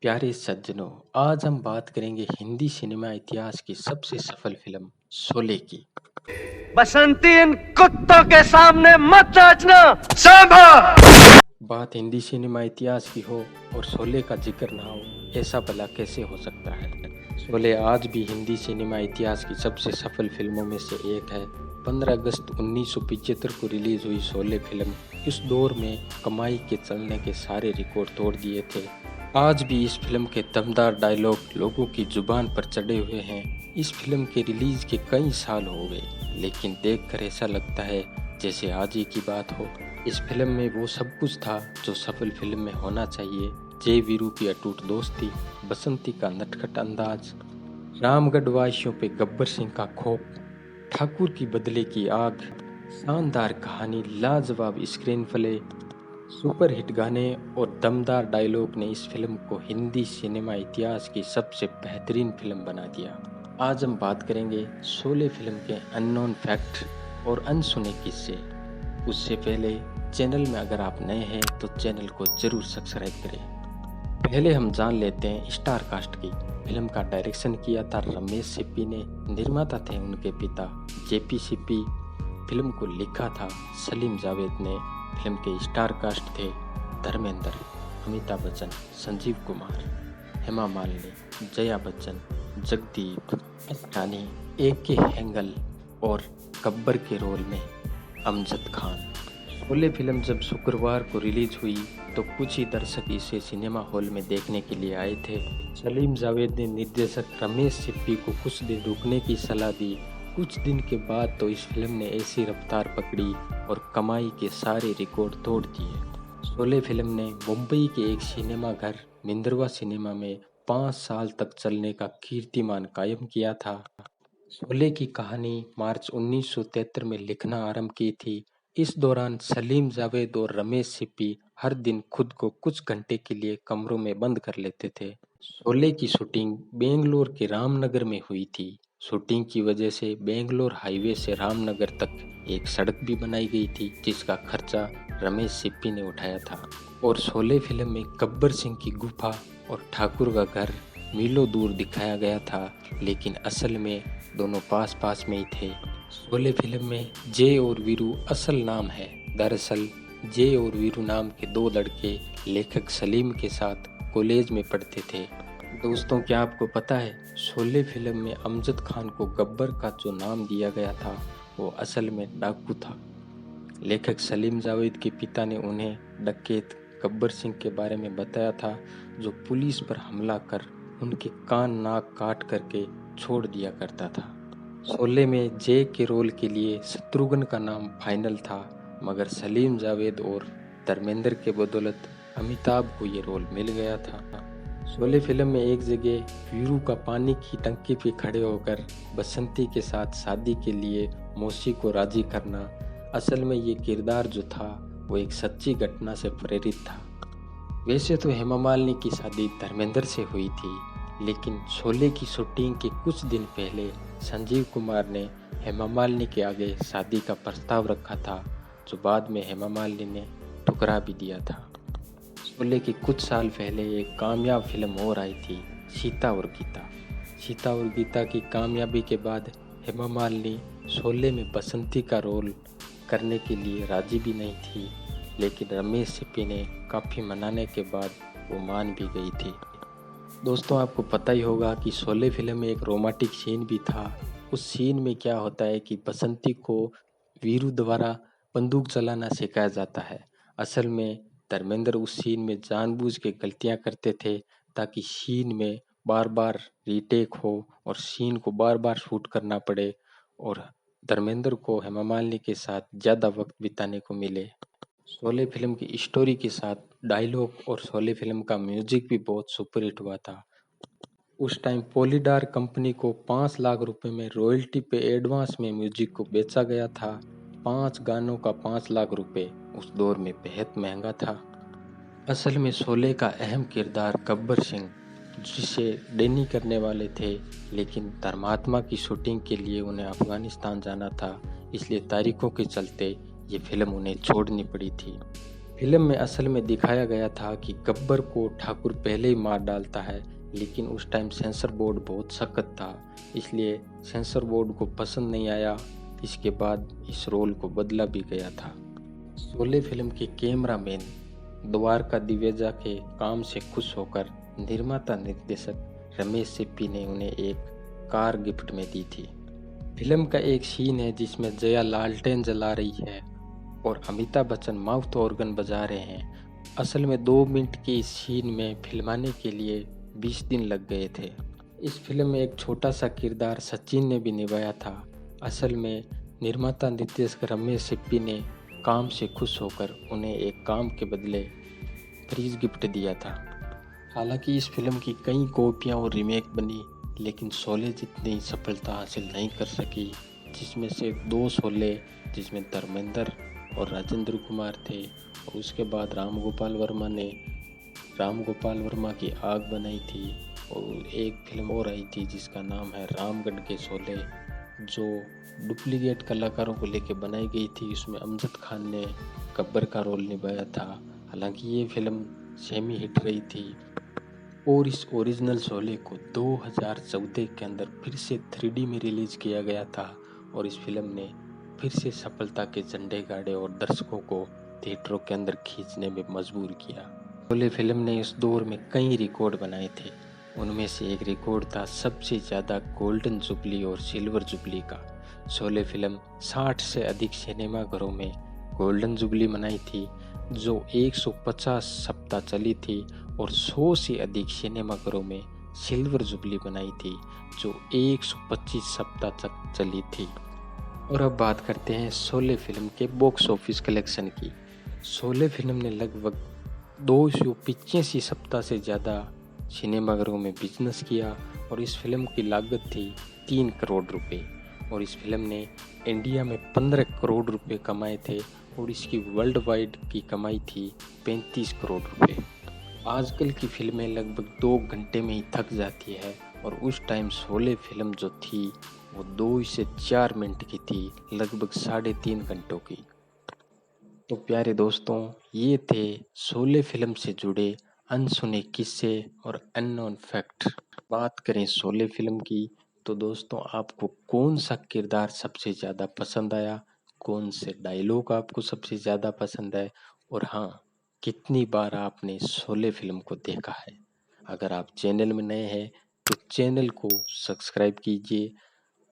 प्यारे सज्जनों, आज हम बात करेंगे हिंदी सिनेमा इतिहास की सबसे सफल फिल्म शोले की। बसंती इन कुत्तों के सामने मत नाचना। सांभा। बात हिंदी सिनेमा इतिहास की हो और शोले का जिक्र ना हो, ऐसा भला कैसे हो सकता है। शोले आज भी हिंदी सिनेमा इतिहास की सबसे सफल फिल्मों में से एक है। 15 अगस्त 1975 को रिलीज हुई शोले फिल्म इस दौर में कमाई के चलने के सारे रिकॉर्ड तोड़ दिए थे। आज भी इस फिल्म के दमदार डायलॉग लोगों की जुबान पर चढ़े हुए हैं। इस फिल्म के रिलीज के कई साल हो गए, लेकिन देखकर ऐसा लगता है जैसे आज ही की बात हो। इस फिल्म में वो सब कुछ था जो सफल फिल्म में होना चाहिए। जय वीरू की अटूट दोस्ती, बसंती का नटखट अंदाज, रामगढ़ वासियों पे गब्बर सिंह का खौफ, ठाकुर की बदले की आग, शानदार कहानी, लाजवाब स्क्रीन प्ले, सुपरहिट गाने और दमदार डायलॉग ने इस फिल्म को हिंदी सिनेमा इतिहास की सबसे बेहतरीन फिल्म बना दिया। आज हम बात करेंगे शोले फिल्म के अननोन फैक्ट और अनसुने किस्से। उससे पहले चैनल में अगर आप नए हैं तो चैनल को जरूर सब्सक्राइब करें। पहले हम जान लेते हैं स्टार कास्ट की। फिल्म का डायरेक्शन किया था रमेश सिप्पी ने, निर्माता थे उनके पिता जेपी सिप्पी। फिल्म को लिखा था सलीम जावेद ने। फिल्म के स्टार कास्ट थे धर्मेंद्र, अमिताभ बच्चन, संजीव कुमार, हेमा मालिनी, जया बच्चन, जगदीप, रानी, ए.के. हेंगल और गब्बर के रोल में अमजद खान। शोले फिल्म जब शुक्रवार को रिलीज हुई तो कुछ ही दर्शक इसे सिनेमा हॉल में देखने के लिए आए थे। सलीम जावेद ने निर्देशक रमेश सिप्पी को कुछ दिन रुकने की सलाह दी। कुछ दिन के बाद तो इस फिल्म ने ऐसी रफ्तार पकड़ी और कमाई के सारे रिकॉर्ड तोड़ दिए। शोले फिल्म ने मुंबई के एक सिनेमा घर मिंदरवा सिनेमा में 5 साल तक चलने का कीर्तिमान कायम किया था। शोले की कहानी मार्च 1973 में लिखना आरंभ की थी। इस दौरान सलीम जावेद और रमेश सिप्पी हर दिन खुद को कुछ घंटे के लिए कमरों में बंद कर लेते थे। शोले की शूटिंग बेंगलोर के रामनगर में हुई थी। शूटिंग की वजह से बेंगलोर हाईवे से रामनगर तक एक सड़क भी बनाई गई थी, जिसका खर्चा रमेश सिप्पी ने उठाया था। और शोले फिल्म में गब्बर सिंह की गुफा और ठाकुर का घर मीलों दूर दिखाया गया था, लेकिन असल में दोनों पास पास में ही थे। शोले फिल्म में जय और वीरू असल नाम है। दरअसल जय और वीरू नाम के दो लड़के लेखक सलीम के साथ कॉलेज में पढ़ते थे। दोस्तों, क्या आपको पता है शोले फिल्म में अमजद खान को गब्बर का जो नाम दिया गया था वो असल में डाकू था। लेखक सलीम जावेद के पिता ने उन्हें डकैत गब्बर सिंह के बारे में बताया था, जो पुलिस पर हमला कर उनके कान नाक काट करके छोड़ दिया करता था। शोले में जय के रोल के लिए शत्रुघ्न का नाम फाइनल था, मगर सलीम जावेद और धर्मेंद्र के बदौलत अमिताभ को ये रोल मिल गया था। शोले फिल्म में एक जगह वीरू का पानी की टंकी पे खड़े होकर बसंती के साथ शादी के लिए मौसी को राजी करना, असल में ये किरदार जो था वो एक सच्ची घटना से प्रेरित था। वैसे तो हेमा मालिनी की शादी धर्मेंद्र से हुई थी, लेकिन शोले की शूटिंग के कुछ दिन पहले संजीव कुमार ने हेमा मालिनी के आगे शादी का प्रस्ताव रखा था, जो बाद में हेमा मालिनी ने ठुकरा भी दिया था। शोले के कुछ साल पहले एक कामयाब फिल्म और आई थी, सीता और गीता। सीता और गीता की कामयाबी के बाद हेमा मालिनी शोले में बसंती का रोल करने के लिए राजी भी नहीं थी, लेकिन रमेश सिप्पी ने काफ़ी मनाने के बाद वो मान भी गई थी। दोस्तों, आपको पता ही होगा कि शोले फिल्म में एक रोमांटिक सीन भी था। उस सीन में क्या होता है कि बसंती को वीरू द्वारा बंदूक चलाना सिखाया जाता है। असल में धर्मेंद्र उस सीन में जानबूझ के गलतियां करते थे ताकि सीन में बार बार रीटेक हो और सीन को बार बार शूट करना पड़े और धर्मेंद्र को हेमा मालिनी के साथ ज़्यादा वक्त बिताने को मिले। शोले फिल्म की स्टोरी के साथ डायलॉग और शोले फिल्म का म्यूजिक भी बहुत सुपरहिट हुआ था। उस टाइम पॉलीडार कंपनी को 5 लाख रुपए में रॉयल्टी पे एडवांस में म्यूजिक को बेचा गया था। 5 गानों का 5 लाख रुपए उस दौर में बेहद महंगा था। असल में शोले का अहम किरदार गब्बर सिंह, जिसे डैनी करने वाले थे, लेकिन धर्मात्मा की शूटिंग के लिए उन्हें अफगानिस्तान जाना था, इसलिए तारीखों के चलते ये फिल्म उन्हें छोड़नी पड़ी थी। फिल्म में असल में दिखाया गया था कि गब्बर को ठाकुर पहले ही मार डालता है, लेकिन उस टाइम सेंसर बोर्ड बहुत सख्त था, इसलिए सेंसर बोर्ड को पसंद नहीं आया। इसके बाद इस रोल को बदला भी गया था। शोले फिल्म के कैमरामैन द्वारका दिवेजा के काम से खुश होकर निर्माता निर्देशक रमेश सिप्पी ने उन्हें एक कार गिफ्ट में दी थी। फिल्म का एक सीन है जिसमें जया लालटेन जला रही है और अमिताभ बच्चन माउथ ऑर्गन बजा रहे हैं। असल में 2 मिनट के इस सीन में फिल्माने के लिए 20 दिन लग गए थे। इस फिल्म में एक छोटा सा किरदार सचिन ने भी निभाया था। असल में निर्माता निर्देशक रमेश सिप्पी ने काम से खुश होकर उन्हें एक काम के बदले फ्रिज गिफ्ट दिया था। हालांकि इस फिल्म की कई कॉपियां और रीमेक बनी, लेकिन शोले जितनी सफलता हासिल नहीं कर सकी। जिसमें से 2 शोले जिसमें धर्मेंद्र और राजेंद्र कुमार थे, और उसके बाद राम गोपाल वर्मा की आग बनाई थी, और एक फिल्म और आई थी जिसका नाम है रामगढ़ के शोले, जो डुप्लीकेट कलाकारों को लेकर बनाई गई थी। उसमें अमजद खान ने गब्बर का रोल निभाया था। हालांकि ये फिल्म सेमी हिट रही थी, और इस ओरिजिनल शोले को 2014 के अंदर फिर से 3D में रिलीज किया गया था, और इस फिल्म ने फिर से सफलता के झंडे गाड़े और दर्शकों को थिएटरों के अंदर खींचने में मजबूर किया। शोले फिल्म ने इस दौर में कई रिकॉर्ड बनाए थे। उनमें से एक रिकॉर्ड था सबसे ज़्यादा गोल्डन जुबली और सिल्वर जुबली का। शोले फिल्म 60 से अधिक सिनेमाघरों में गोल्डन जुबली मनाई थी, जो 150 सप्ताह चली थी, और 100 से अधिक सिनेमाघरों में सिल्वर जुबली बनाई थी, जो 125 सप्ताह तक चली थी। और अब बात करते हैं शोले फिल्म के बॉक्स ऑफिस कलेक्शन की। शोले फिल्म ने लगभग 285 सप्ताह से ज़्यादा सिनेमाघरों में बिजनेस किया, और इस फिल्म की लागत थी 3 करोड़ रुपए, और इस फिल्म ने इंडिया में 15 करोड़ रुपए कमाए थे, और इसकी वर्ल्ड वाइड की कमाई थी 35 करोड़ रुपए। आजकल की फिल्में लगभग 2 घंटे में ही थक जाती है, और उस टाइम शोले फिल्म जो थी वो 2 से 4 मिनट की थी, लगभग 3.5 घंटों की। तो प्यारे दोस्तों, ये थे शोले फिल्म से जुड़े अनसुने किस्से और अननोन फैक्ट। बात करें शोले फिल्म की, तो दोस्तों आपको कौन सा किरदार सबसे ज़्यादा पसंद आया, कौन से डायलॉग आपको सबसे ज़्यादा पसंद है, और हाँ, कितनी बार आपने शोले फिल्म को देखा है। अगर आप चैनल में नए हैं तो चैनल को सब्सक्राइब कीजिए,